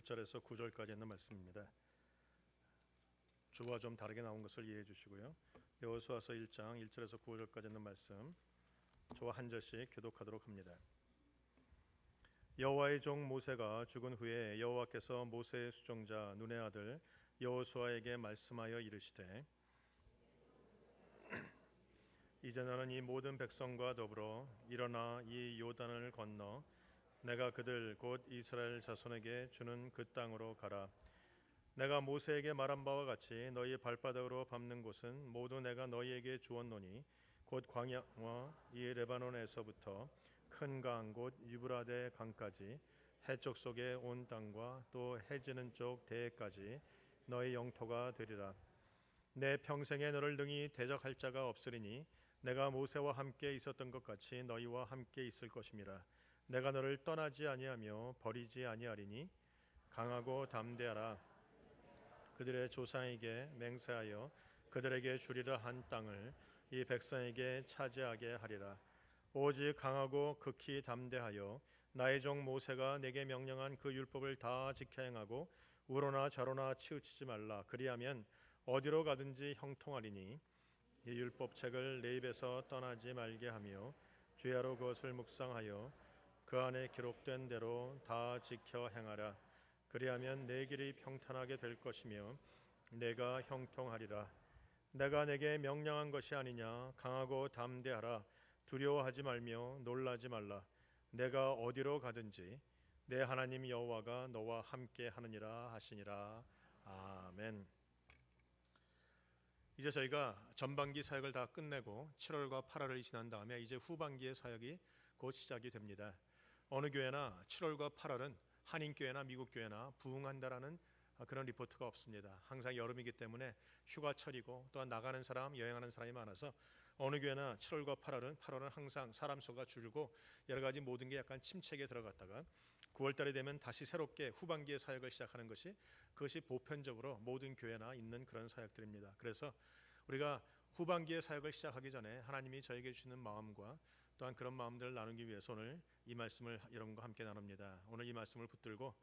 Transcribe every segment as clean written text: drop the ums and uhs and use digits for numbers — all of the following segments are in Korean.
1절에서 9절까지 있는 말씀입니다. 주와 좀 다르게 나온 것을 이해해 주시고요. 여호수아서 1장 1절에서 9절까지 있는 말씀 저와 한 절씩 교독하도록 합니다. 여호와의 종 모세가 죽은 후에 여호와께서 모세의 수종자 눈의 아들 여호수아에게 말씀하여 이르시되 이제 너는 이 모든 백성과 더불어 일어나 이 요단을 건너 내가 그들 곧 이스라엘 자손에게 주는 그 땅으로 가라. 내가 모세에게 말한 바와 같이 너희 발바닥으로 밟는 곳은 모두 내가 너희에게 주었노니 곧 광야와 이 레바논에서부터 큰 강 곧 유브라데 강까지 해쪽 속의 온 땅과 또 해지는 쪽 대해까지 너희 영토가 되리라. 내 평생에 너를 능히 대적할 자가 없으리니 내가 모세와 함께 있었던 것 같이 너희와 함께 있을 것임이라. 내가 너를 떠나지 아니하며 버리지 아니하리니 강하고 담대하라. 그들의 조상에게 맹세하여 그들에게 주리라 한 땅을 이 백성에게 차지하게 하리라. 오직 강하고 극히 담대하여 나의 종 모세가 내게 명령한 그 율법을 다 지켜 행하고 우로나 좌로나 치우치지 말라. 그리하면 어디로 가든지 형통하리니 이 율법책을 내 입에서 떠나지 말게 하며 주야로 그것을 묵상하여 그 안에 기록된 대로 다 지켜 행하라. 그리하면 내 길이 평탄하게 될 것이며 내가 형통하리라. 내가 내게 명령한 것이 아니냐. 강하고 담대하라. 두려워하지 말며 놀라지 말라. 내가 어디로 가든지 내 하나님 여호와가 너와 함께 하느니라 하시니라. 아멘. 이제 저희가 전반기 사역을 다 끝내고 7월과 8월을 지난 다음에 이제 후반기의 사역이 곧 시작이 됩니다. 어느 교회나 7월과 8월은 한인교회나 미국교회나 부흥한다라는 그런 리포트가 없습니다. 항상 여름이기 때문에 휴가철이고 또한 나가는 사람, 여행하는 사람이 많아서 어느 교회나 7월과 8월은 항상 사람 수가 줄고 여러 가지 모든 게 약간 침체기에 들어갔다가 9월 달이 되면 다시 새롭게 후반기의 사역을 시작하는 그것이 보편적으로 모든 교회나 있는 그런 사역들입니다. 그래서 우리가 후반기의 사역을 시작하기 전에 하나님이 저에게 주시는 마음과 또한 그런 마음들을 나누기 위해서 오늘 이 말씀을 여러분과 함께 나눕니다. 오늘 이 말씀을 붙들고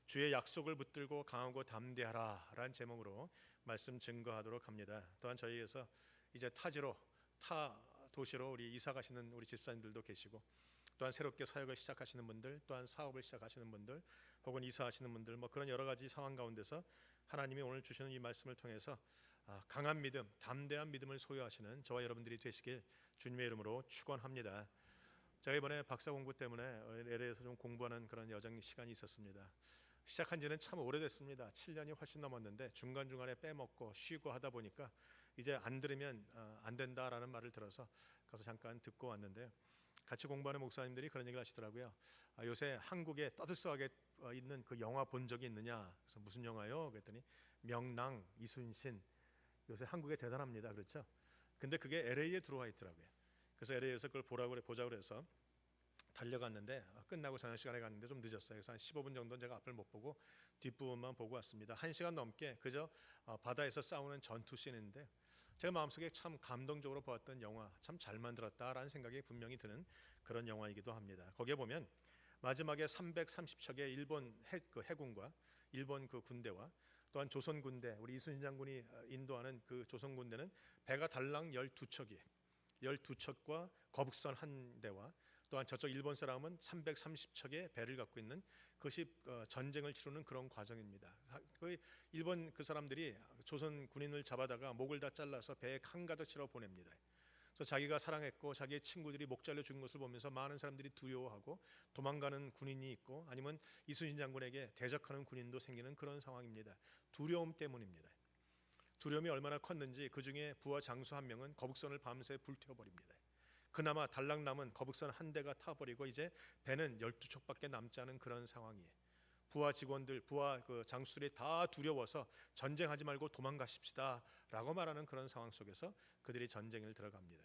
주의 약속을 붙들고 강하고 담대하라 라는 제목으로 말씀 증거하도록 합니다. 또한 저희에서 이제 타 도시로 우리 이사 가시는 우리 집사님들도 계시고 또한 새롭게 사역을 시작하시는 분들, 또한 사업을 시작하시는 분들, 혹은 이사하시는 분들, 그런 여러 가지 상황 가운데서 하나님이 오늘 주시는 이 말씀을 통해서 강한 믿음, 담대한 믿음을 소유하시는 저와 여러분들이 되시길 주님의 이름으로 축원합니다. 제가 이번에 박사 공부 때문에 LA에서 좀 공부하는 그런 여정 시간이 있었습니다. 시작한 지는 참 오래됐습니다. 7년이 훨씬 넘었는데 중간중간에 빼먹고 쉬고 하다 보니까 이제 안 들으면 안 된다라는 말을 들어서 가서 잠깐 듣고 왔는데요. 같이 공부하는 목사님들이 그런 얘기를 하시더라고요. 요새 한국에 떠들썩하게 있는 그 영화 본 적이 있느냐? 그래서 무슨 영화요? 그랬더니 명랑, 이순신. 요새 한국에 대단합니다. 그렇죠? 근데 그게 LA에 들어와 있더라고요. 그래서 LA에서 그걸 보자고 해서 달려갔는데 끝나고 저녁 시간에 갔는데 좀 늦었어요. 그래서 한 15분 정도는 제가 앞을 못 보고 뒷부분만 보고 왔습니다. 1시간 넘게 그저 바다에서 싸우는 전투 씬인데 제가 마음속에 참 감동적으로 보았던 영화, 참 잘 만들었다라는 생각이 분명히 드는 그런 영화이기도 합니다. 거기에 보면 마지막에 330척의 일본 해군과 일본 그 군대와 또한 조선 군대, 우리 이순신 장군이 인도하는 그 조선 군대는 배가 달랑 12척이에요. 12척과 거북선 한 대와 또한 저쪽 일본 사람은 330척의 배를 갖고 있는 그것이 전쟁을 치르는 그런 과정입니다. 그 일본 그 사람들이 조선 군인을 잡아다가 목을 다 잘라서 배에 한가득 실어 보냅니다. 그래서 자기가 사랑했고 자기의 친구들이 목 잘려 죽은 것을 보면서 많은 사람들이 두려워하고 도망가는 군인이 있고 아니면 이순신 장군에게 대적하는 군인도 생기는 그런 상황입니다. 두려움 때문입니다. 두려움이 얼마나 컸는지 그 중에 부하 장수 한 명은 거북선을 밤새 불태워버립니다. 그나마 달랑 남은 거북선 한 대가 타버리고 이제 배는 12척밖에 남지 않은 그런 상황이에요. 부하 직원들, 부하 그 장수들이 다 두려워서 전쟁하지 말고 도망가십시다 라고 말하는 그런 상황 속에서 그들이 전쟁을 들어갑니다.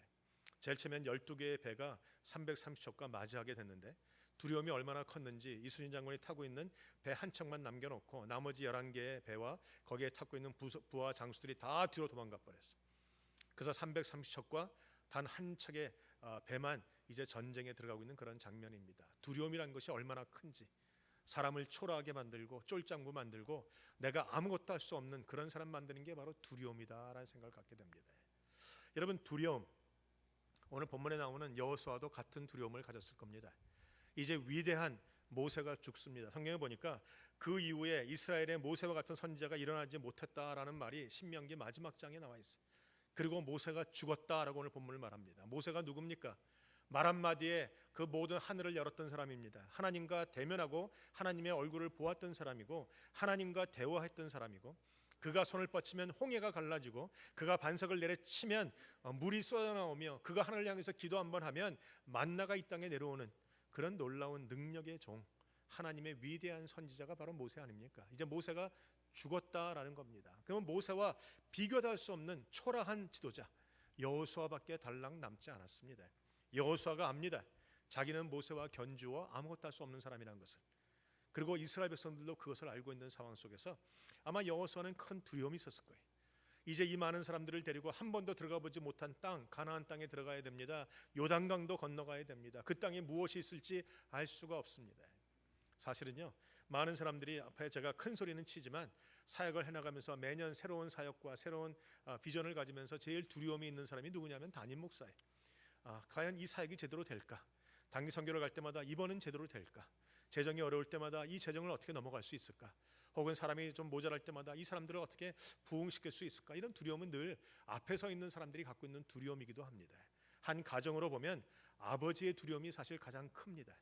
제일 처음엔 12개의 배가 330척과 맞이하게 됐는데 두려움이 얼마나 컸는지 이순신 장군이 타고 있는 배 한 척만 남겨놓고 나머지 11개의 배와 거기에 타고 있는 부하 장수들이 다 뒤로 도망가 버렸어요. 그래서 330척과 단 한 척의 배만 이제 전쟁에 들어가고 있는 그런 장면입니다. 두려움이란 것이 얼마나 큰지, 사람을 초라하게 만들고 쫄짱구 만들고 내가 아무것도 할 수 없는 그런 사람 만드는 게 바로 두려움이다라는 생각을 갖게 됩니다. 여러분, 두려움, 오늘 본문에 나오는 여호수아도 같은 두려움을 가졌을 겁니다. 이제 위대한 모세가 죽습니다. 성경에 보니까 그 이후에 이스라엘의 모세와 같은 선지자가 일어나지 못했다라는 말이 신명기 마지막 장에 나와 있어요. 그리고 모세가 죽었다라고 오늘 본문을 말합니다. 모세가 누굽니까? 말 한마디에 그 모든 하늘을 열었던 사람입니다. 하나님과 대면하고 하나님의 얼굴을 보았던 사람이고 하나님과 대화했던 사람이고 그가 손을 뻗치면 홍해가 갈라지고 그가 반석을 내려치면 물이 쏟아나오며 그가 하늘을 향해서 기도 한번 하면 만나가 이 땅에 내려오는 그런 놀라운 능력의 종, 하나님의 위대한 선지자가 바로 모세 아닙니까? 이제 모세가 죽었다라는 겁니다. 그러면 모세와 비교도 할 수 없는 초라한 지도자 여호수아밖에 달랑 남지 않았습니다. 여호수아가 압니다. 자기는 모세와 견주어 아무것도 할 수 없는 사람이라는 것을. 그리고 이스라엘 백성들도 그것을 알고 있는 상황 속에서 아마 여호수아는 큰 두려움이 있었을 거예요. 이제 이 많은 사람들을 데리고 한 번도 들어가 보지 못한 땅, 가나안 땅에 들어가야 됩니다. 요단강도 건너가야 됩니다. 그 땅에 무엇이 있을지 알 수가 없습니다. 사실은요, 많은 사람들이 앞에 제가 큰 소리는 치지만 사역을 해나가면서 매년 새로운 사역과 새로운 비전을 가지면서 제일 두려움이 있는 사람이 누구냐면 담임 목사예요. 과연 이 사역이 제대로 될까? 단기 선교를 갈 때마다 이번은 제대로 될까? 재정이 어려울 때마다 이 재정을 어떻게 넘어갈 수 있을까? 혹은 사람이 좀 모자랄 때마다 이 사람들을 어떻게 부흥시킬 수 있을까? 이런 두려움은 늘 앞에 서 있는 사람들이 갖고 있는 두려움이기도 합니다. 한 가정으로 보면 아버지의 두려움이 사실 가장 큽니다.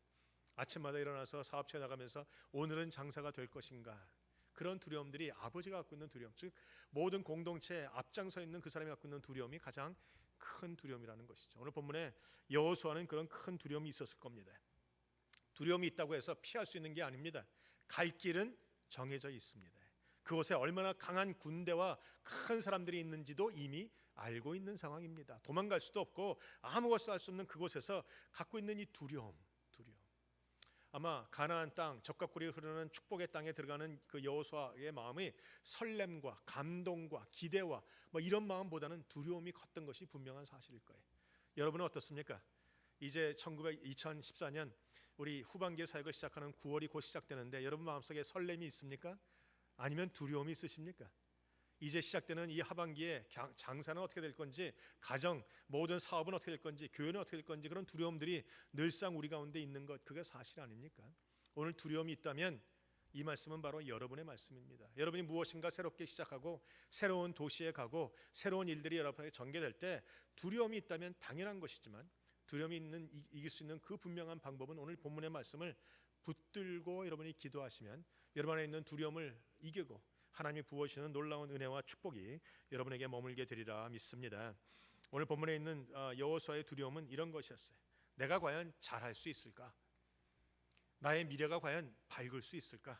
아침마다 일어나서 사업체에 나가면서 오늘은 장사가 될 것인가? 그런 두려움들이 아버지가 갖고 있는 두려움, 즉 모든 공동체에 앞장서 있는 그 사람이 갖고 있는 두려움이 가장 큰 두려움이라는 것이죠. 오늘 본문에 여호수아는 그런 큰 두려움이 있었을 겁니다. 두려움이 있다고 해서 피할 수 있는 게 아닙니다. 갈 길은 정해져 있습니다. 그곳에 얼마나 강한 군대와 큰 사람들이 있는지도 이미 알고 있는 상황입니다. 도망갈 수도 없고 아무것도 할 수 없는 그곳에서 갖고 있는 이 두려움. 아마 가나안 땅, 적과꿀이 흐르는 축복의 땅에 들어가는 그 여호수아의 마음이 설렘과 감동과 기대와 이런 마음보다는 두려움이 컸던 것이 분명한 사실일 거예요. 여러분은 어떻습니까? 이제 2014년 우리 후반기에 사역을 시작하는 9월이 곧 시작되는데 여러분 마음속에 설렘이 있습니까? 아니면 두려움이 있으십니까? 이제 시작되는 이 하반기에 장사는 어떻게 될 건지, 가정, 모든 사업은 어떻게 될 건지, 교회는 어떻게 될 건지 그런 두려움들이 늘상 우리 가운데 있는 것, 그게 사실 아닙니까? 오늘 두려움이 있다면 이 말씀은 바로 여러분의 말씀입니다. 여러분이 무엇인가 새롭게 시작하고 새로운 도시에 가고 새로운 일들이 여러분에게 전개될 때 두려움이 있다면 당연한 것이지만 두려움이 이길 수 있는 그 분명한 방법은 오늘 본문의 말씀을 붙들고 여러분이 기도하시면 여러분 안에 있는 두려움을 이기고 하나님이 부어주시는 놀라운 은혜와 축복이 여러분에게 머물게 되리라 믿습니다. 오늘 본문에 있는 여호수아의 두려움은 이런 것이었어요. 내가 과연 잘할 수 있을까? 나의 미래가 과연 밝을 수 있을까?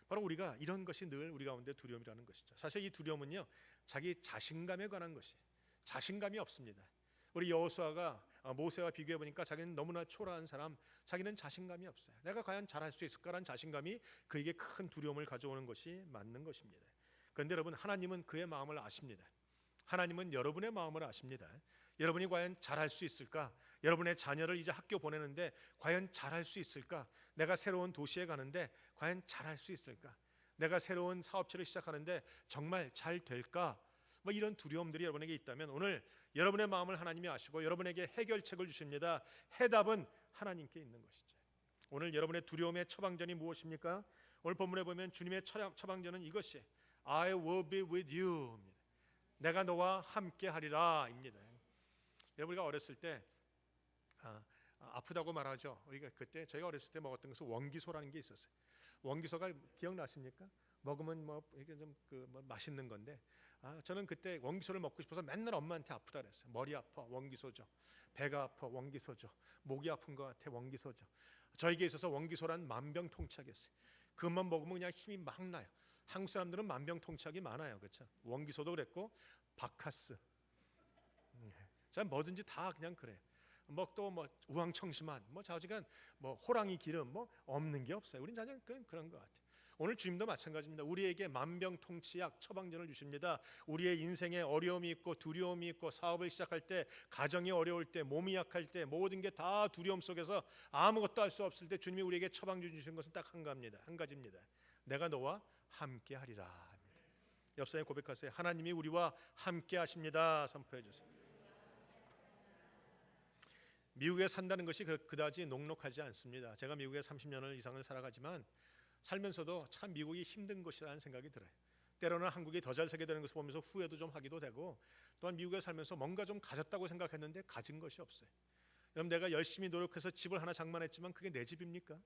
바로 우리가 이런 것이 늘 우리 가운데 두려움이라는 것이죠. 사실 이 두려움은요, 자기 자신감에 관한 것이에요. 자신감이 없습니다. 우리 여호수아가 모세와 비교해 보니까 자기는 너무나 초라한 사람, 자기는 자신감이 없어요. 내가 과연 잘할 수 있을까라는 자신감이 그에게 큰 두려움을 가져오는 것이 맞는 것입니다. 그런데 여러분, 하나님은 그의 마음을 아십니다. 하나님은 여러분의 마음을 아십니다. 여러분이 과연 잘할 수 있을까? 여러분의 자녀를 이제 학교 보내는데 과연 잘할 수 있을까? 내가 새로운 도시에 가는데 과연 잘할 수 있을까? 내가 새로운 사업체를 시작하는데 정말 잘 될까? 이런 두려움들이 여러분에게 있다면 오늘 여러분의 마음을 하나님이 아시고 여러분에게 해결책을 주십니다. 해답은 하나님께 있는 것이죠. 오늘 여러분의 두려움의 처방전이 무엇입니까? 오늘 본문에 보면 주님의 처방전은 이것이 I will be with you. 내가 너와 함께 하리라 입니다. 우리가 어렸을 때 아프다고 말하죠. 우리가 그때 저희가 어렸을 때 먹었던 것은 원기소라는 게 있었어요. 원기소가 기억나십니까? 먹으면 이게 좀 맛있는 건데 저는 그때 원기소를 먹고 싶어서 맨날 엄마한테 아프다 그랬어요. 머리 아파, 원기소죠. 배가 아파, 원기소죠. 목이 아픈 것 같아, 원기소죠. 저에게 있어서 원기소란 만병통치약이었어요. 그것만 먹으면 그냥 힘이 막 나요. 한국 사람들은 만병통치약이 많아요, 그렇죠? 원기소도 그랬고 바카스, 자 뭐든지 다 그냥 그래. 또 우황청심환, 좌우지간 호랑이 기름, 없는 게 없어요. 우린 자녀는 그런 것 같아요. 오늘 주님도 마찬가지입니다. 우리에게 만병통치약 처방전을 주십니다. 우리의 인생에 어려움이 있고 두려움이 있고 사업을 시작할 때, 가정이 어려울 때, 몸이 약할 때, 모든 게 다 두려움 속에서 아무것도 할 수 없을 때 주님이 우리에게 처방전 주신 것은 딱 한 가지입니다. 내가 너와 함께 하리라. 옆 사람에 고백하세요. 하나님이 우리와 함께 하십니다. 선포해 주세요. 미국에 산다는 것이 그다지 녹록하지 않습니다. 제가 미국에 30년을 이상을 살아가지만 살면서도 참 미국이 힘든 곳이라는 생각이 들어요. 때로는 한국이 더 잘 살게 되는 것을 보면서 후회도 좀 하기도 되고, 또한 미국에 살면서 뭔가 좀 가졌다고 생각했는데 가진 것이 없어요. 여러분, 내가 열심히 노력해서 집을 하나 장만했지만 그게 내 집입니까?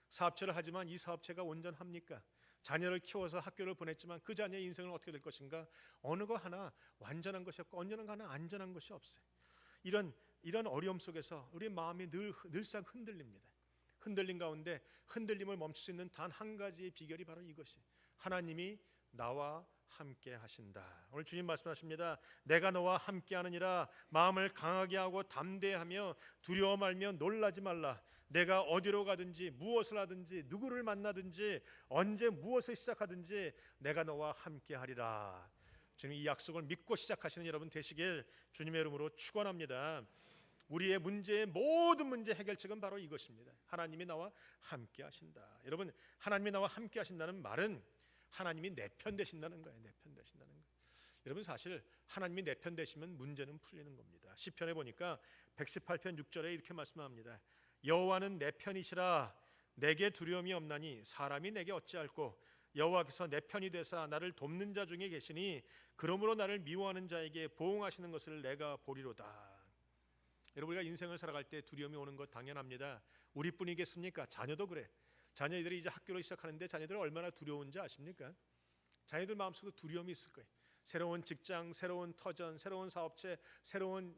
사업체를 하지만 이 사업체가 온전합니까? 자녀를 키워서 학교를 보냈지만 그 자녀의 인생은 어떻게 될 것인가? 어느 거 하나 완전한 것이 없고 어느 거 하나 안전한 것이 없어요. 이런 어려움 속에서 우리 마음이 늘상 흔들립니다. 흔들림 가운데 흔들림을 멈출 수 있는 단 한 가지의 비결이 바로 이것이, 하나님이 나와 함께 하신다. 오늘 주님 말씀하십니다. 내가 너와 함께 하느니라. 마음을 강하게 하고 담대하며 두려워 말며 놀라지 말라. 내가 어디로 가든지 무엇을 하든지 누구를 만나든지 언제 무엇을 시작하든지 내가 너와 함께 하리라. 주님, 이 약속을 믿고 시작하시는 여러분 되시길 주님의 이름으로 축원합니다. 우리의 문제의 모든 문제 해결책은 바로 이것입니다. 하나님이 나와 함께 하신다. 여러분, 하나님이 나와 함께 하신다는 말은 하나님이 내 편 되신다는 거예요. 내 편 되신다는 거예요. 여러분, 사실 하나님이 내 편 되시면 문제는 풀리는 겁니다. 시편에 보니까 118편 6절에 이렇게 말씀합니다. 여호와는 내 편이시라. 내게 두려움이 없나니 사람이 내게 어찌할꼬. 여호와께서 내 편이 되사 나를 돕는 자 중에 계시니 그러므로 나를 미워하는 자에게 보응하시는 것을 내가 보리로다. 여러분, 우리가 인생을 살아갈 때 두려움이 오는 것 당연합니다. 우리뿐이겠습니까? 자녀도 그래. 자녀들이 이제 학교를 시작하는데 자녀들이 얼마나 두려운지 아십니까? 자녀들 마음속에도 두려움이 있을 거예요. 새로운 직장, 새로운 터전, 새로운 사업체, 새로운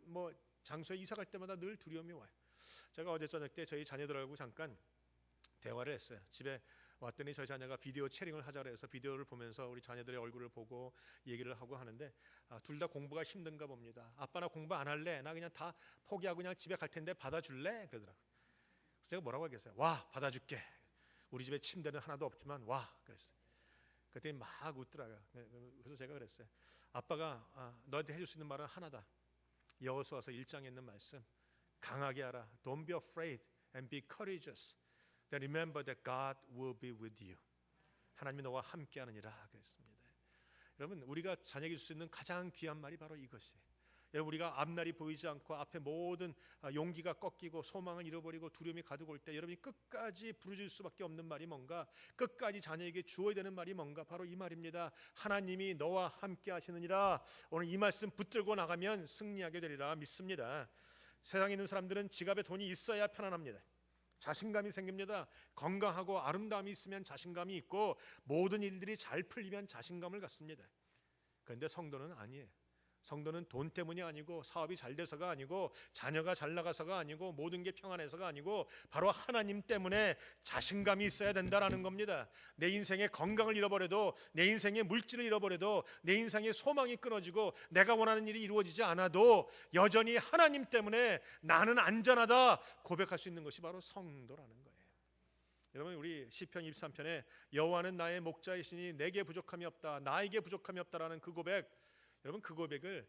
장소에 이사 갈 때마다 늘 두려움이 와요. 제가 어제 저녁 때 저희 자녀들하고 잠깐 대화를 했어요. 집에 왔더니 저희 자녀가 비디오 체링을 하자고 해서 비디오를 보면서 우리 자녀들의 얼굴을 보고 얘기를 하고 하는데, 둘 다 공부가 힘든가 봅니다. 아빠 나 공부 안 할래. 나 그냥 다 포기하고 그냥 집에 갈 텐데 받아줄래? 그러더라고요. 그래서 제가 뭐라고 하겠어요? 와, 받아줄게. 우리 집에 침대는 하나도 없지만 와. 그랬어요. 그랬더니 막 웃더라고요. 그래서 제가 그랬어요. 아빠가 너한테 해줄 수 있는 말은 하나다. 여호수아서 1장에 있는 말씀. 강하게 하라. Don't be afraid and be courageous. Then remember that God will be with you. 하나님이 너와 함께 하느니라 그랬습니다. 여러분, 우리가 자녀에게 줄 수 있는 가장 귀한 말이 바로 이것이에요. 여러분, 우리가 앞날이 보이지 않고 앞에 모든 용기가 꺾이고 소망을 잃어버리고 두려움이 가득 올 때 여러분이 끝까지 부르짖을 수밖에 없는 말이 뭔가, 끝까지 자녀에게 주어야 되는 말이 뭔가, 바로 이 말입니다. 하나님이 너와 함께 하시느니라. 오늘 이 말씀 붙들고 나가면 승리하게 되리라 믿습니다. 세상에 있는 사람들은 지갑에 돈이 있어야 편안합니다. 자신감이 생깁니다. 건강하고 아름다움이 있으면 자신감이 있고 모든 일들이 잘 풀리면 자신감을 갖습니다. 그런데 성도는 아니에요. 성도는 돈 때문이 아니고 사업이 잘 돼서가 아니고 자녀가 잘 나가서가 아니고 모든 게 평안해서가 아니고 바로 하나님 때문에 자신감이 있어야 된다라는 겁니다. 내 인생의 건강을 잃어버려도, 내 인생의 물질을 잃어버려도, 내 인생의 소망이 끊어지고 내가 원하는 일이 이루어지지 않아도 여전히 하나님 때문에 나는 안전하다 고백할 수 있는 것이 바로 성도라는 거예요. 여러분, 우리 시편 23편에 여호와는 나의 목자이시니 내게 부족함이 없다, 나에게 부족함이 없다라는 그 고백, 여러분, 그 고백을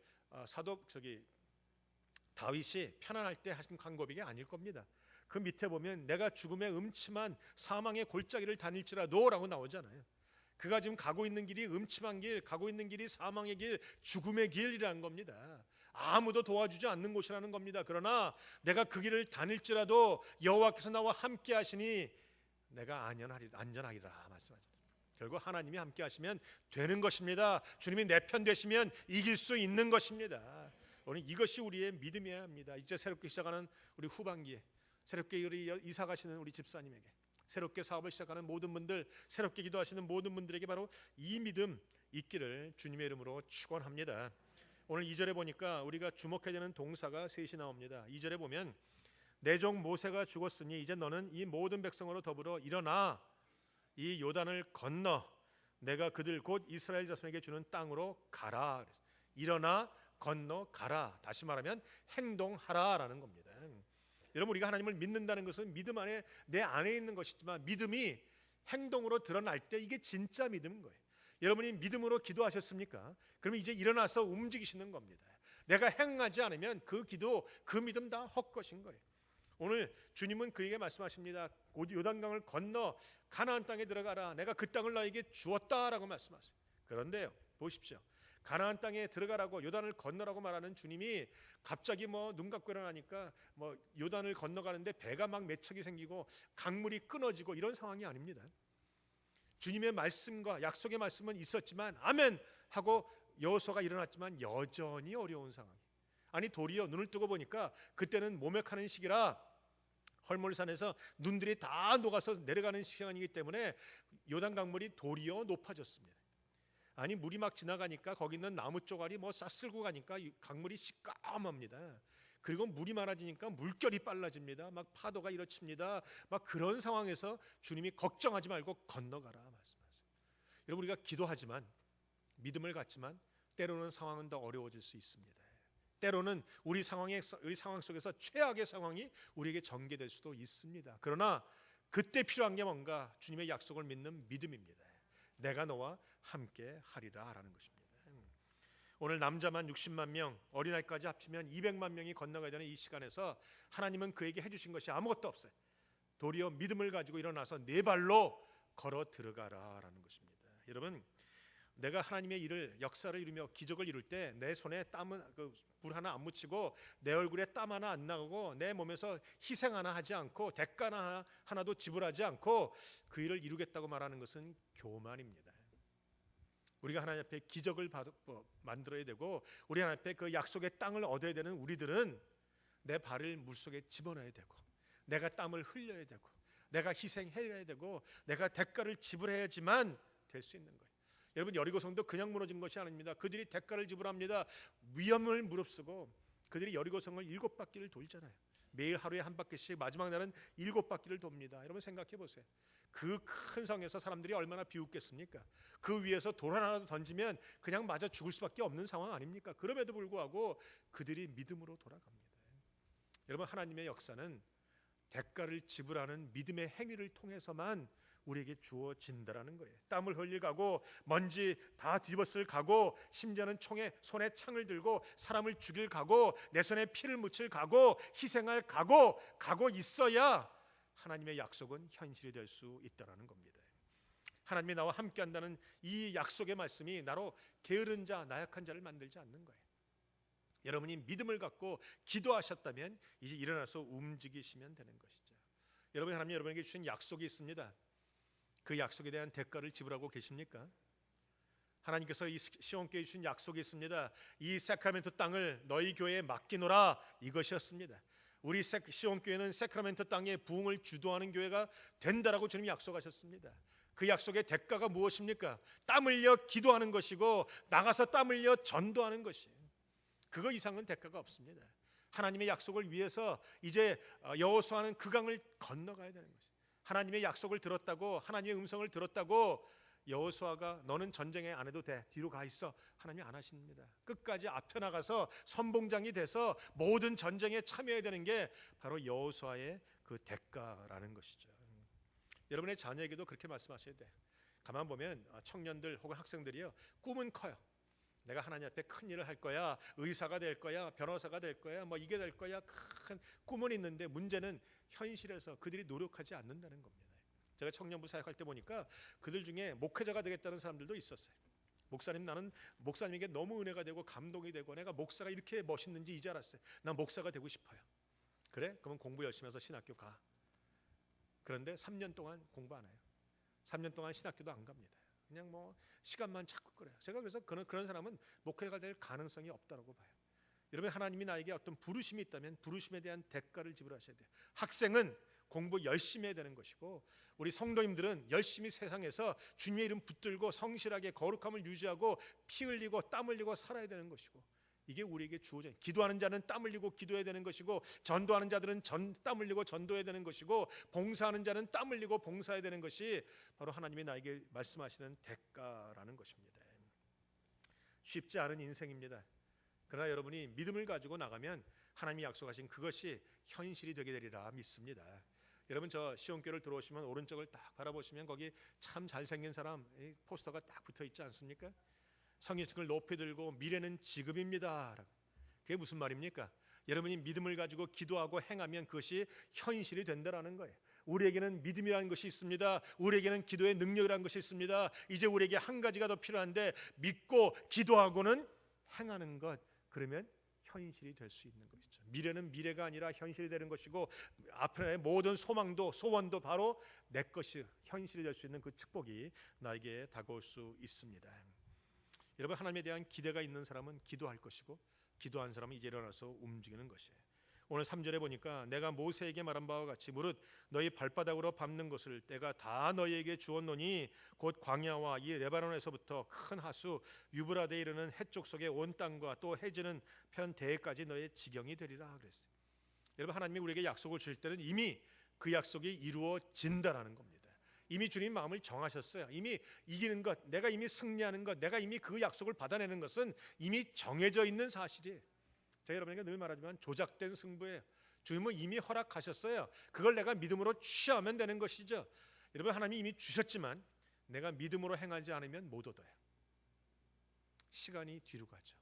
다윗이 편안할 때 하신 한 고백이 아닐 겁니다. 그 밑에 보면 내가 죽음의 음침한 사망의 골짜기를 다닐지라도 라고 나오잖아요. 그가 지금 가고 있는 길이 음침한 길, 가고 있는 길이 사망의 길, 죽음의 길이라는 겁니다. 아무도 도와주지 않는 곳이라는 겁니다. 그러나 내가 그 길을 다닐지라도 여호와께서 나와 함께 하시니 내가 안전하리라 말씀하죠. 결국 하나님이 함께 하시면 되는 것입니다. 주님이 내 편 되시면 이길 수 있는 것입니다. 오늘 이것이 우리의 믿음이어야 합니다. 이제 새롭게 시작하는 우리 후반기에, 새롭게 이사 가시는 우리 집사님에게, 새롭게 사업을 시작하는 모든 분들, 새롭게 기도하시는 모든 분들에게 바로 이 믿음 있기를 주님의 이름으로 축원합니다. 오늘 2절에 보니까 우리가 주목해야 되는 동사가 셋이 나옵니다. 2절에 보면 내 종 모세가 죽었으니 이제 너는 이 모든 백성으로 더불어 일어나 이 요단을 건너 내가 그들 곧 이스라엘 자손에게 주는 땅으로 가라. 일어나 건너 가라. 다시 말하면 행동하라라는 겁니다. 여러분, 우리가 하나님을 믿는다는 것은 믿음 안에 내 안에 있는 것이지만 믿음이 행동으로 드러날 때 이게 진짜 믿음인 거예요. 여러분이 믿음으로 기도하셨습니까? 그러면 이제 일어나서 움직이시는 겁니다. 내가 행하지 않으면 그 기도, 그 믿음 다 헛것인 거예요. 오늘 주님은 그에게 말씀하십니다. 곧 요단강을 건너 가나안 땅에 들어가라. 내가 그 땅을 너에게 주었다라고 말씀하세요. 그런데요, 보십시오. 가나안 땅에 들어가라고 요단을 건너라고 말하는 주님이 갑자기 눈 감고 일어나니까 요단을 건너가는데 배가 막 몇 척이 생기고 강물이 끊어지고 이런 상황이 아닙니다. 주님의 말씀과 약속의 말씀은 있었지만 아멘 하고 여호수아가 일어났지만 여전히 어려운 상황. 아니 도리어 눈을 뜨고 보니까 그때는 모욕하는 시기라 헐몰산에서 눈들이 다 녹아서 내려가는 시간이기 때문에 요단 강물이 도리어 높아졌습니다. 아니 물이 막 지나가니까 거기 있는 나무 쪼가리 싹쓸고 가니까 강물이 시까맙니다. 그리고 물이 많아지니까 물결이 빨라집니다. 막 파도가 일어칩니다. 막 그런 상황에서 주님이 걱정하지 말고 건너가라 말씀하세요. 여러분 우리가 기도하지만 믿음을 갖지만 때로는 상황은 더 어려워질 수 있습니다. 때로는 우리 상황 속에서 최악의 상황이 우리에게 전개될 수도 있습니다. 그러나 그때 필요한 게 뭔가 주님의 약속을 믿는 믿음입니다. 내가 너와 함께 하리라 라는 것입니다. 오늘 남자만 60만 명, 어린아이까지 합치면 200만 명이 건너가야 되는 이 시간에서 하나님은 그에게 해주신 것이 아무것도 없어요. 도리어 믿음을 가지고 일어나서 네 발로 걸어 들어가라 라는 것입니다. 여러분 내가 하나님의 일을 역사를 이루며 기적을 이룰 때 내 손에 땀은 물 하나 안 묻히고 내 얼굴에 땀 하나 안 나고 내 몸에서 희생 하나 하지 않고 대가 하나도 지불하지 않고 그 일을 이루겠다고 말하는 것은 교만입니다. 우리가 하나님 앞에 기적을 만들어야 되고 우리 하나님 앞에 그 약속의 땅을 얻어야 되는 우리들은 내 발을 물속에 집어넣어야 되고 내가 땀을 흘려야 되고 내가 희생해야 되고 내가 대가를 지불해야지만 될 수 있는 거예요. 여러분 여리고성도 그냥 무너진 것이 아닙니다. 그들이 대가를 지불합니다. 위험을 무릅쓰고 그들이 여리고성을 7바퀴를 돌잖아요. 매일 하루에 한 바퀴씩 마지막 날은 7바퀴를 돕니다. 여러분 생각해 보세요. 그 큰 성에서 사람들이 얼마나 비웃겠습니까? 그 위에서 돌 하나라도 던지면 그냥 맞아 죽을 수밖에 없는 상황 아닙니까? 그럼에도 불구하고 그들이 믿음으로 돌아갑니다. 여러분 하나님의 역사는 대가를 지불하는 믿음의 행위를 통해서만 우리에게 주어진다라는 거예요. 땀을 흘릴 가고 먼지 다 뒤집었을 가고 심지어는 손에 창을 들고 사람을 죽일 가고 내 손에 피를 묻힐 가고 희생할 가고 있어야 하나님의 약속은 현실이 될 수 있다라는 겁니다. 하나님이 나와 함께한다는 이 약속의 말씀이 나로 게으른 자, 나약한 자를 만들지 않는 거예요. 여러분이 믿음을 갖고 기도하셨다면 이제 일어나서 움직이시면 되는 것이죠. 여러분 하나님이 여러분에게 주신 약속이 있습니다. 그 약속에 대한 대가를 지불하고 계십니까? 하나님께서 이 시온교회에 주신 약속이 있습니다. 이 사크라멘토 땅을 너희 교회에 맡기노라 이것이었습니다. 우리 시온교회는 사크라멘토 땅에 부흥을 주도하는 교회가 된다라고 주님이 약속하셨습니다. 그 약속의 대가가 무엇입니까? 땀 흘려 기도하는 것이고 나가서 땀 흘려 전도하는 것이에요. 그거 이상은 대가가 없습니다. 하나님의 약속을 위해서 이제 여호수아는 그 강을 건너가야 되는 것이에요. 하나님의 약속을 들었다고 하나님의 음성을 들었다고 여호수아가 너는 전쟁에 안 해도 돼 뒤로 가 있어 하나님이 안 하십니다. 끝까지 앞에 나가서 선봉장이 돼서 모든 전쟁에 참여해야 되는 게 바로 여호수아의 그 대가라는 것이죠. 여러분의 자녀에게도 그렇게 말씀하셔야 돼. 가만 보면 청년들 혹은 학생들이요 꿈은 커요. 내가 하나님 앞에 큰 일을 할 거야. 의사가 될 거야. 변호사가 될 거야. 이게 될 거야. 큰 꿈은 있는데 문제는 현실에서 그들이 노력하지 않는다는 겁니다. 제가 청년부 사역할 때 보니까 그들 중에 목회자가 되겠다는 사람들도 있었어요. 목사님 나는 목사님에게 너무 은혜가 되고 감동이 되고 내가 목사가 이렇게 멋있는지 이제 알았어요. 난 목사가 되고 싶어요. 그래? 그러면 공부 열심히 해서 신학교 가. 그런데 3년 동안 공부 안 해요. 3년 동안 신학교도 안 갑니다. 그냥 시간만 자꾸 끌어요. 제가 그래서 그런 사람은 목회자가 될 가능성이 없다고 봐요. 여러분 하나님이 나에게 어떤 부르심이 있다면 부르심에 대한 대가를 지불하셔야 돼요. 학생은 공부 열심히 해야 되는 것이고 우리 성도님들은 열심히 세상에서 주님의 이름 붙들고 성실하게 거룩함을 유지하고 피 흘리고 땀 흘리고 살아야 되는 것이고 이게 우리에게 주어져 있는 기도하는 자는 땀 흘리고 기도해야 되는 것이고 전도하는 자들은 땀 흘리고 전도해야 되는 것이고 봉사하는 자는 땀 흘리고 봉사해야 되는 것이 바로 하나님이 나에게 말씀하시는 대가라는 것입니다. 쉽지 않은 인생입니다. 그러나 여러분이 믿음을 가지고 나가면 하나님이 약속하신 그것이 현실이 되게 되리라 믿습니다. 여러분 저 시온교를 들어오시면 오른쪽을 딱 바라보시면 거기 참 잘생긴 사람 포스터가 딱 붙어 있지 않습니까? 성인층을 높이 들고 미래는 지금입니다. 그게 무슨 말입니까? 여러분이 믿음을 가지고 기도하고 행하면 그것이 현실이 된다라는 거예요. 우리에게는 믿음이라는 것이 있습니다. 우리에게는 기도의 능력이라는 것이 있습니다. 이제 우리에게 한 가지가 더 필요한데 믿고 기도하고는 행하는 것, 그러면 현실이 될 수 있는 것이죠. 미래는 미래가 아니라 현실이 되는 것이고 앞으로의 모든 소망도 소원도 바로 내 것이 현실이 될 수 있는 그 축복이 나에게 다가올 수 있습니다. 여러분 하나님에 대한 기대가 있는 사람은 기도할 것이고 기도한 사람은 이제 일어나서 움직이는 것이에요. 오늘 3절에 보니까 내가 모세에게 말한 바와 같이 무릇 너희 발바닥으로 밟는 것을 내가 다 너희에게 주었노니 곧 광야와 이 레바논에서부터 큰 하수 유브라데에 이르는 해쪽 속의 온 땅과 또 해지는 편 대해까지 너의 지경이 되리라 그랬어요. 여러분 하나님이 우리에게 약속을 주실 때는 이미 그 약속이 이루어진다라는 겁니다. 이미 주님 마음을 정하셨어요. 이미 이기는 것, 내가 이미 승리하는 것, 내가 이미 그 약속을 받아내는 것은 이미 정해져 있는 사실이에요. 제가 여러분에게 늘 말하지만 조작된 승부예요. 주님은 이미 허락하셨어요. 그걸 내가 믿음으로 취하면 되는 것이죠. 여러분 하나님이 이미 주셨지만 내가 믿음으로 행하지 않으면 못 얻어요. 시간이 뒤로 가죠.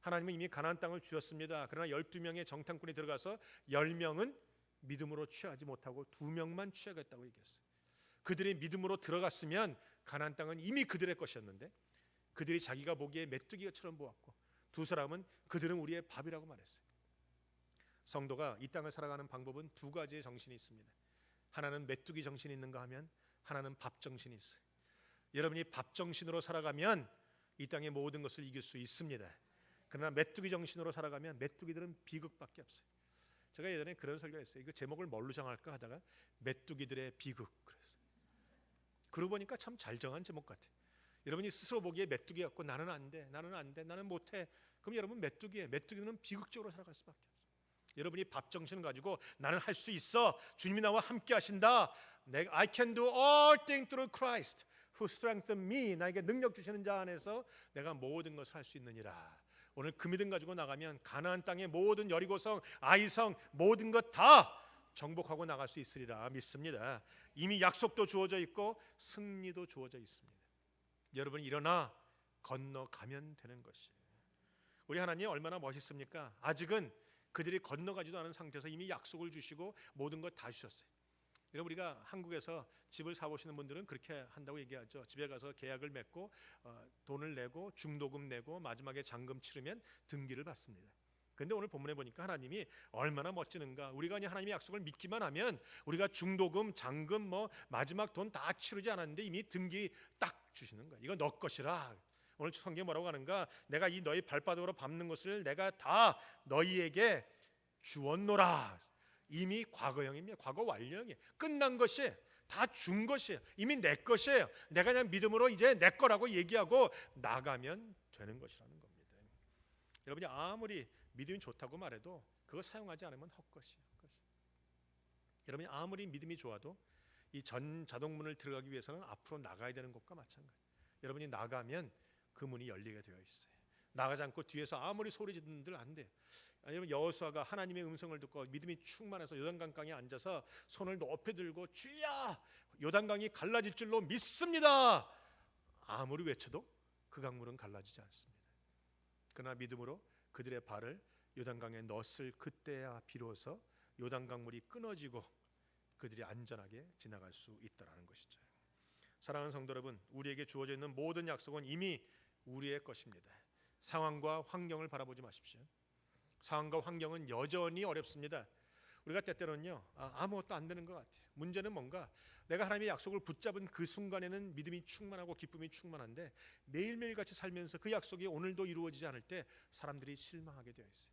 하나님은 이미 가나안 땅을 주셨습니다. 그러나 12명의 정탐꾼이 들어가서 10명은 믿음으로 취하지 못하고 2명만 취하겠다고 얘기했어요. 그들이 믿음으로 들어갔으면 가나안 땅은 이미 그들의 것이었는데 그들이 자기가 보기에 메뚜기처럼 보았고 두 사람은 그들은 우리의 밥이라고 말했어요. 성도가 이 땅을 살아가는 방법은 두 가지의 정신이 있습니다. 하나는 메뚜기 정신이 있는가 하면 하나는 밥 정신이 있어요. 여러분이 밥 정신으로 살아가면 이 땅의 모든 것을 이길 수 있습니다. 그러나 메뚜기 정신으로 살아가면 메뚜기들은 비극밖에 없어요. 제가 예전에 그런 설교를 했어요. 이거 제목을 뭘로 정할까 하다가 메뚜기들의 비극 그랬어요. 그러고 보니까 참 잘 정한 제목 같아요. 여러분이 스스로 보기에 메뚜기 같고 나는 안 돼, 나는 안 돼, 나는 못해. 그럼 여러분 메뚜기예요. 메뚜기는 비극적으로 살아갈 수밖에 없어요. 여러분이 밥 정신을 가지고 나는 할 수 있어. 주님이 나와 함께 하신다. 내가 I can do all things through Christ who strengthens me. 나에게 능력 주시는 자 안에서 내가 모든 것을 할 수 있느니라. 오늘 그 믿음 가지고 나가면 가나안 땅의 모든 여리고성, 아이성 모든 것 다 정복하고 나갈 수 있으리라 믿습니다. 이미 약속도 주어져 있고 승리도 주어져 있습니다. 여러분 일어나 건너가면 되는 것이에요. 우리 하나님 얼마나 멋있습니까? 아직은 그들이 건너가지도 않은 상태에서 이미 약속을 주시고 모든 것 다 주셨어요. 여러분 우리가 한국에서 집을 사보시는 분들은 그렇게 한다고 얘기하죠. 집에 가서 계약을 맺고 돈을 내고 중도금 내고 마지막에 잔금 치르면 등기를 받습니다. 그런데 오늘 본문에 보니까 하나님이 얼마나 멋지는가. 우리가 하나님의 약속을 믿기만 하면 우리가 중도금, 잔금 마지막 돈 다 치르지 않았는데 이미 등기 딱 주시는 거야. 이거 너 것이라. 오늘 성경에 뭐라고 하는가? 내가 이 너희 발바닥으로 밟는 것을 내가 다 너희에게 주었노라. 이미 과거형입니다. 과거 완료형이에요. 끝난 것이 다 준 것이에요. 이미 내 것이에요. 내가 그냥 믿음으로 이제 내 거라고 얘기하고 나가면 되는 것이라는 겁니다. 여러분이 아무리 믿음이 좋다고 말해도 그거 사용하지 않으면 헛것이에요. 여러분이 아무리 믿음이 좋아도 이 전 자동문을 들어가기 위해서는 앞으로 나가야 되는 것과 마찬가지예요. 여러분이 나가면 그 문이 열리게 되어 있어요. 나가지 않고 뒤에서 아무리 소리 지르는들 안 돼요. 여러분 여호수아가 하나님의 음성을 듣고 믿음이 충만해서 요단강가에 앉아서 손을 높이 들고 주야 요단강이 갈라질 줄로 믿습니다. 아무리 외쳐도 그 강물은 갈라지지 않습니다. 그러나 믿음으로 그들의 발을 요단강에 넣었을 그때야 비로소 요단강물이 끊어지고 그들이 안전하게 지나갈 수 있다는 것이죠. 사랑하는 성도 여러분, 우리에게 주어져 있는 모든 약속은 이미 우리의 것입니다. 상황과 환경을 바라보지 마십시오. 상황과 환경은 여전히 어렵습니다. 우리가 때때로는요 아무것도 안 되는 것 같아요. 문제는 뭔가 내가 하나님의 약속을 붙잡은 그 순간에는 믿음이 충만하고 기쁨이 충만한데 매일매일 같이 살면서 그 약속이 오늘도 이루어지지 않을 때 사람들이 실망하게 되어 있어요.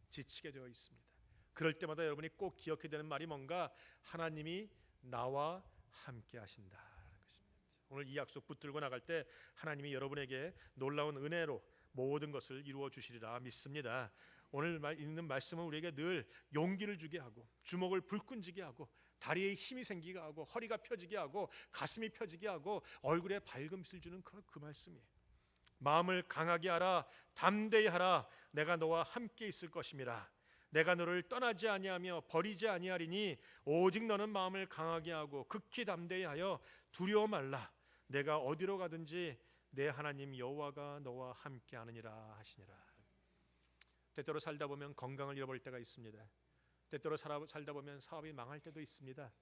지치게 되어 있습니다. 그럴 때마다 여러분이 꼭 기억해야 되는 말이 뭔가 하나님이 나와 함께 하신다라는 것입니다. 오늘 이 약속 붙들고 나갈 때 하나님이 여러분에게 놀라운 은혜로 모든 것을 이루어 주시리라 믿습니다. 오늘 읽는 말씀은 우리에게 늘 용기를 주게 하고 주먹을 불끈지게 하고 다리에 힘이 생기게 하고 허리가 펴지게 하고 가슴이 펴지게 하고 얼굴에 밝음을 주는 그 말씀이에요. 마음을 강하게 하라, 담대히 하라, 내가 너와 함께 있을 것임이라. 내가 너를 떠나지 아니하며 버리지 아니하리니 오직 너는 마음을 강하게 하고 극히 담대히 하여 두려워 말라. 내가 어디로 가든지 내 하나님 여호와가 너와 함께 하느니라 하시니라. 때때로 살다 보면 건강을 잃어버릴 때가 있습니다. 때때로 살다 보면 사업이 망할 때도 있습니다.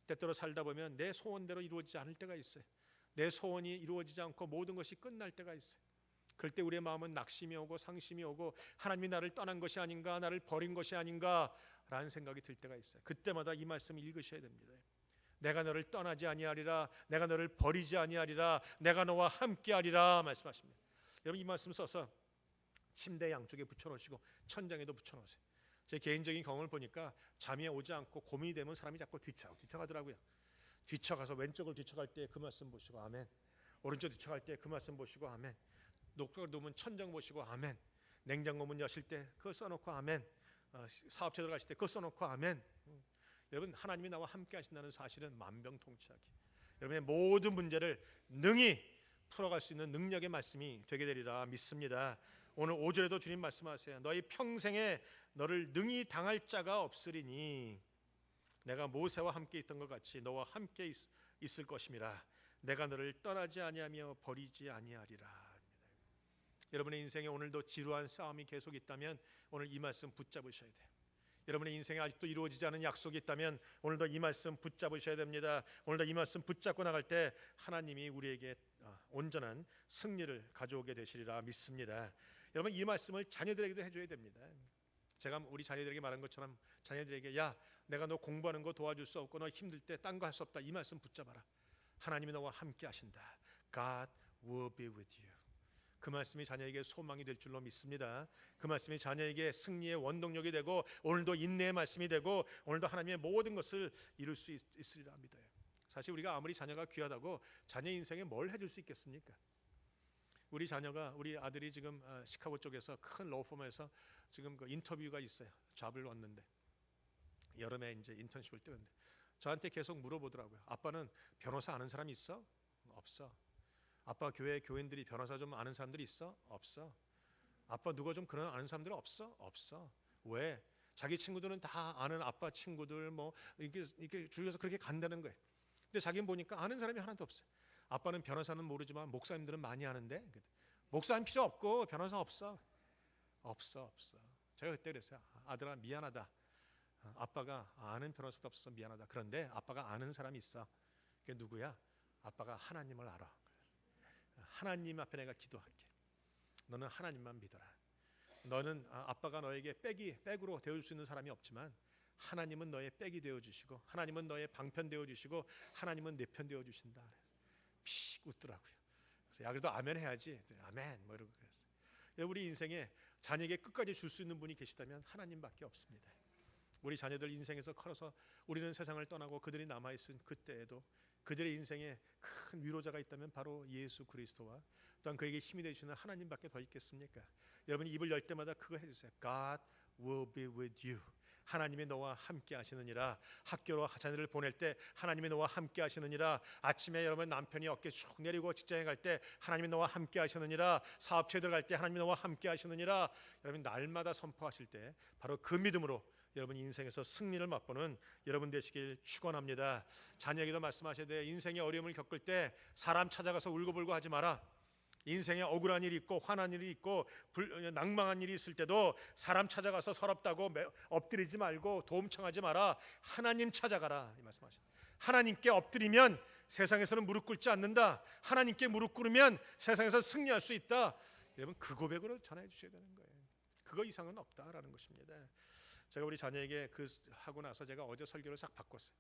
때때로 살다 보면 내 소원대로 이루어지지 않을 때가 있어요. 내 소원이 이루어지지 않고 모든 것이 끝날 때가 있어요. 그럴 때 우리의 마음은 낙심이 오고 상심이 오고 하나님이 나를 떠난 것이 아닌가, 나를 버린 것이 아닌가 라는 생각이 들 때가 있어요. 그때마다 이 말씀을 읽으셔야 됩니다. 내가 너를 떠나지 아니하리라, 내가 너를 버리지 아니하리라, 내가 너와 함께하리라 말씀하십니다. 여러분, 이 말씀 써서 침대 양쪽에 붙여놓으시고 천장에도 붙여놓으세요. 제 개인적인 경험을 보니까 잠이 오지 않고 고민이 되면 사람이 자꾸 뒤쳐가더라고요. 뒤쳐가서 왼쪽을 뒤쳐갈 때 그 말씀 보시고 아멘, 오른쪽 뒤쳐갈 때 그 말씀 보시고 아멘, 녹색을 놓으면 천장 보시고 아멘, 냉장고 문 여실 때 그거 써놓고 아멘, 사업체 들어가실 때 그거 써놓고 아멘. 여러분, 하나님이 나와 함께 하신다는 사실은 만병통치약이 여러분의 모든 문제를 능히 풀어갈 수 있는 능력의 말씀이 되게 되리라 믿습니다. 오늘 5절에도 주님 말씀하세요. 너희 평생에 너를 능히 당할 자가 없으리니 내가 모세와 함께 있던 것 같이 너와 함께 있을 것임이라. 내가 너를 떠나지 아니하며 버리지 아니하리라. 여러분의 인생에 오늘도 지루한 싸움이 계속 있다면 오늘 이 말씀 붙잡으셔야 돼요. 여러분의 인생에 아직도 이루어지지 않은 약속이 있다면 오늘도 이 말씀 붙잡으셔야 됩니다. 오늘도 이 말씀 붙잡고 나갈 때 하나님이 우리에게 온전한 승리를 가져오게 되시리라 믿습니다. 여러분, 이 말씀을 자녀들에게도 해줘야 됩니다. 제가 우리 자녀들에게 말한 것처럼 자녀들에게 야, 내가 너 공부하는 거 도와줄 수 없고 너 힘들 때 딴 거 할 수 없다, 이 말씀 붙잡아라. 하나님이 너와 함께 하신다. God will be with you. 그 말씀이 자녀에게 소망이 될 줄로 믿습니다. 그 말씀이 자녀에게 승리의 원동력이 되고 오늘도 인내의 말씀이 되고 오늘도 하나님의 모든 것을 이룰 수 있으리라 믿어요. 사실 우리가 아무리 자녀가 귀하다고 자녀 인생에 뭘 해줄 수 있겠습니까? 우리 아들이 지금 시카고 쪽에서 큰 로펌에서 지금 그 인터뷰가 있어요. 잡을 왔는데 여름에 이제 인턴십을 뜨는데 저한테 계속 물어보더라고요. 아빠는 변호사 아는 사람 있어? 없어. 아빠 교회 교인들이 변호사 좀 아는 사람들이 있어? 없어. 아빠 누가 좀 그런 아는 사람들 없어? 없어. 왜? 자기 친구들은 다 아는 아빠 친구들 뭐 이렇게 줄여서 그렇게 간다는 거예요. 근데 자기는 보니까 아는 사람이 하나도 없어요. 아빠는 변호사는 모르지만 목사님들은 많이 아는데 목사님 필요 없고 변호사 없어. 제가 그때 그랬어요. 아들아 미안하다. 아빠가 아는 변호사도 없어서 미안하다. 그런데 아빠가 아는 사람이 있어. 그게 누구야? 아빠가 하나님을 알아. 하나님 앞에 내가 기도할게. 너는 하나님만 믿어라. 너는 아빠가 너에게 백으로 되어줄 수 있는 사람이 없지만 하나님은 너의 백이 되어주시고 하나님은 너의 방편 되어주시고 하나님은 내 편 되어주신다. 픽 웃더라고요. 그래서 야 그래도 아멘 해야지. 아멘 뭐 이러고 그랬어요. 우리 인생에 자녀에게 끝까지 줄 수 있는 분이 계시다면 하나님밖에 없습니다. 우리 자녀들 인생에서 커서 우리는 세상을 떠나고 그들이 남아있은 그때에도 그들의 인생에 큰 위로자가 있다면 바로 예수 그리스도와 또한 그에게 힘이 되시는 하나님밖에 더 있겠습니까? 여러분이 입을 열 때마다 그거 해주세요. God will be with you. 하나님이 너와 함께 하시느니라. 학교로 자녀를 보낼 때 하나님이 너와 함께 하시느니라. 아침에 여러분 남편이 어깨 쭉 내리고 직장에 갈 때 하나님이 너와 함께 하시느니라. 사업체에 들어갈 때 하나님이 너와 함께 하시느니라. 여러분 날마다 선포하실 때 바로 그 믿음으로 여러분 인생에서 승리를 맛보는 여러분 되시길 축원합니다. 자녀에게도 말씀하셔야 돼. 인생의 어려움을 겪을 때 사람 찾아가서 울고불고 하지 마라. 인생에 억울한 일이 있고 화난 일이 있고 낭망한 일이 있을 때도 사람 찾아가서 서럽다고 엎드리지 말고 도움 청하지 마라. 하나님 찾아가라 이 말씀하십니다. 하나님께 엎드리면 세상에서는 무릎 꿇지 않는다. 하나님께 무릎 꿇으면 세상에서 승리할 수 있다. 여러분 그 고백으로 전해 주셔야 되는 거예요. 그거 이상은 없다라는 것입니다. 제가 우리 자녀에게 그 하고 나서 제가 어제 설교를 싹 바꿨어요.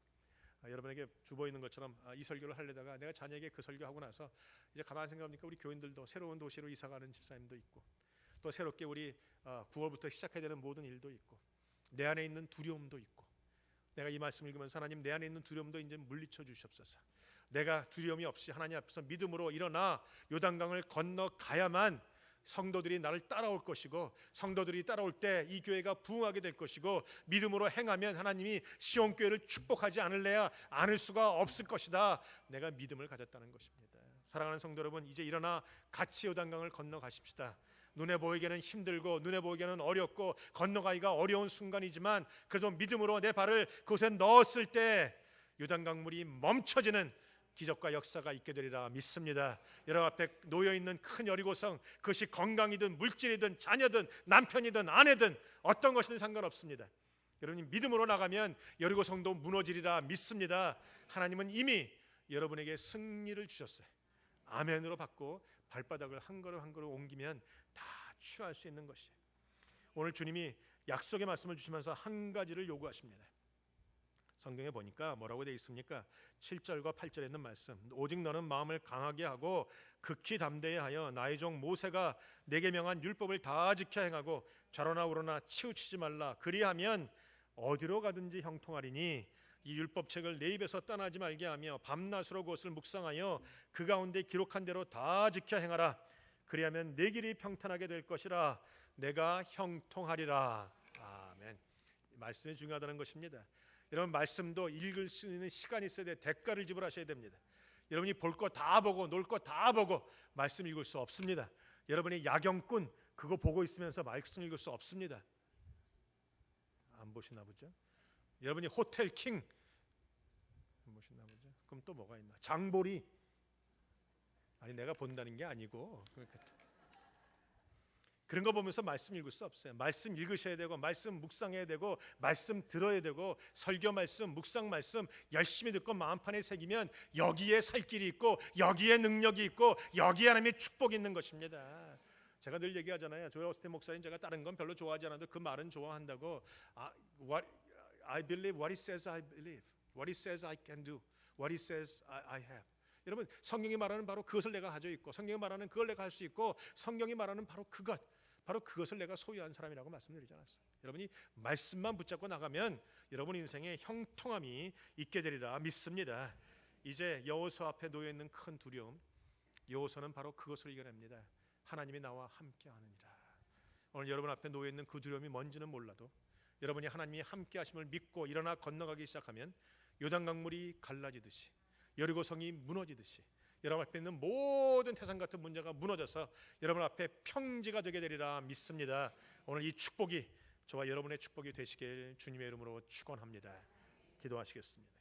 여러분에게 주보 있는 것처럼 이 설교를 하려다가 내가 자녀에게 그 설교하고 나서 이제 가만히 생각해보니까 우리 교인들도 새로운 도시로 이사가는 집사님도 있고 또 새롭게 우리 9월부터 시작해야 되는 모든 일도 있고 내 안에 있는 두려움도 있고 내가 이 말씀 읽으면서 하나님 내 안에 있는 두려움도 이제 물리쳐 주시옵소서. 내가 두려움이 없이 하나님 앞에서 믿음으로 일어나 요단강을 건너가야만 성도들이 나를 따라올 것이고 성도들이 따라올 때 이 교회가 부흥하게 될 것이고 믿음으로 행하면 하나님이 시온 교회를 축복하지 않을 수가 없을 것이다. 내가 믿음을 가졌다는 것입니다. 사랑하는 성도 여러분, 이제 일어나 같이 요단강을 건너가십시다. 눈에 보이기에는 힘들고 눈에 보이기에는 어렵고 건너가기가 어려운 순간이지만 그래도 믿음으로 내 발을 그곳에 넣었을 때 요단강물이 멈춰지는 기적과 역사가 있게 되리라 믿습니다. 여러분 앞에 놓여있는 큰 여리고성, 그것이 건강이든 물질이든 자녀든 남편이든 아내든 어떤 것이든 상관없습니다. 여러분이 믿음으로 나가면 여리고성도 무너지리라 믿습니다. 하나님은 이미 여러분에게 승리를 주셨어요. 아멘으로 받고 발바닥을 한 걸음 한 걸음 옮기면 다 취할 수 있는 것이에요. 오늘 주님이 약속의 말씀을 주시면서 한 가지를 요구하십니다. 성경에 보니까 뭐라고 되어 있습니까? 7절과 8절에 있는 말씀, 오직 너는 마음을 강하게 하고 극히 담대히 하여 나의 종 모세가 내게 명한 율법을 다 지켜 행하고 좌로나 우로나 치우치지 말라. 그리하면 어디로 가든지 형통하리니 이 율법책을 내 입에서 떠나지 말게 하며 밤낮으로 그것을 묵상하여 그 가운데 기록한 대로 다 지켜 행하라. 그리하면 내 길이 평탄하게 될 것이라. 내가 형통하리라. 아멘. 말씀이 중요하다는 것입니다. 여러분 말씀도 읽을 수 있는 시간이 있어야 돼. 대가를 지불하셔야 됩니다. 여러분이 볼 거 다 보고 놀 거 다 보고 말씀 읽을 수 없습니다. 여러분이 야경꾼 그거 보고 있으면서 말씀 읽을 수 없습니다. 안 보시나 보죠? 여러분이 호텔 킹 안 보시나 보죠? 그럼 또 뭐가 있나? 장보리. 아니 내가 본다는 게 아니고 그런 거 보면서 말씀 읽을 수 없어요. 말씀 읽으셔야 되고 말씀 묵상해야 되고 말씀 들어야 되고 설교 말씀, 묵상 말씀 열심히 듣고 마음판에 새기면 여기에 살 길이 있고 여기에 능력이 있고 여기에 하나님의 축복이 있는 것입니다. 제가 늘 얘기하잖아요. 조엘 오스틴 목사님 제가 다른 건 별로 좋아하지 않아도 그 말은 좋아한다고. I believe what he says I believe. What he says I can do. What he says I have. 여러분 성경이 말하는 바로 그것을 내가 가지고 있고 성경이 말하는 그걸 내가 할 수 있고 성경이 말하는 바로 그것을 내가 소유한 사람이라고 말씀드리지 않았어요. 여러분이 말씀만 붙잡고 나가면 여러분 인생에 형통함이 있게 되리라 믿습니다. 이제 여호수아 앞에 놓여 있는 큰 두려움, 여호수아는 바로 그것을 이겨냅니다. 하나님이 나와 함께하느니라. 오늘 여러분 앞에 놓여 있는 그 두려움이 뭔지는 몰라도 여러분이 하나님이 함께하심을 믿고 일어나 건너가기 시작하면 요단강물이 갈라지듯이 여리고성이 무너지듯이 여러분 앞에 있는 모든 태산 같은 문제가 무너져서 여러분 앞에 평지가 되게 되리라 믿습니다. 오늘 이 축복이 저와 여러분의 축복이 되시길 주님의 이름으로 축원합니다. 기도하시겠습니다.